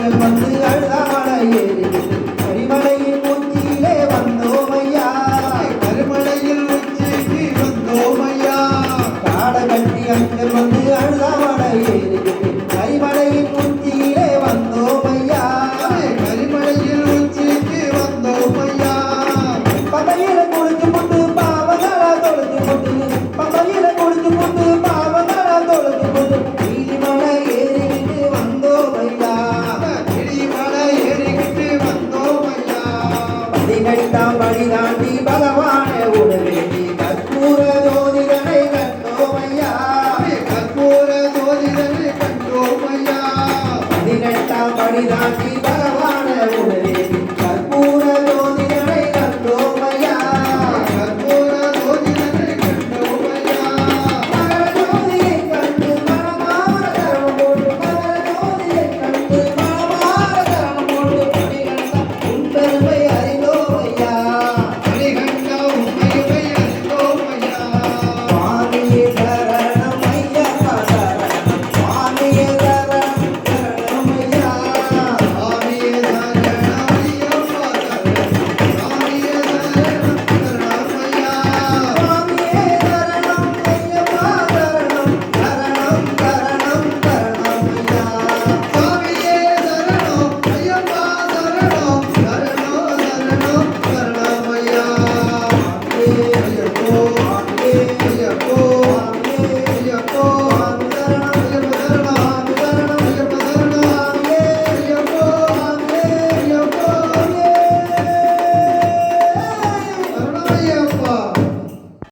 அஞ்சல் வந்து அழுதாமலை ஏறிக்கிட்டு கரிமலையின் உச்சியிலே வந்தோம் ஐயா. கருமலையில் உச்சிக்கு வந்தோம் ஐயா. காட கட்டி அஞ்சல் வந்து அழுதாமலை ஏறிக்கிட்டு கரிமலையின் உச்சியிலே வந்தோம் ஐயா. கரிமலையில் உச்சிக்கு வந்தோம் ஐயா. பகையில குளிச்சு போட்டு பாவங்களா தொலைச்சு போட்டு பகையில குளிச்சு போட்டு பாவங்களா தொலைச்சு போட்டு நீலிமலை ஏறிக்கிட்டு வந்தோம் ஐயா. கிரிமலை ஏறிக்கிட்டு வந்தோம் ஐயா. பதினெட்டாம் படி தாண்டி பகவானே உடவேண்டி கற்பூர ஜோதிடனை கண்டோம் ஐயா. கற்பூர ஜோதிடனை கண்டோம் ஐயா. பதினெட்டாம் படி தாண்டி பகவானே உடவே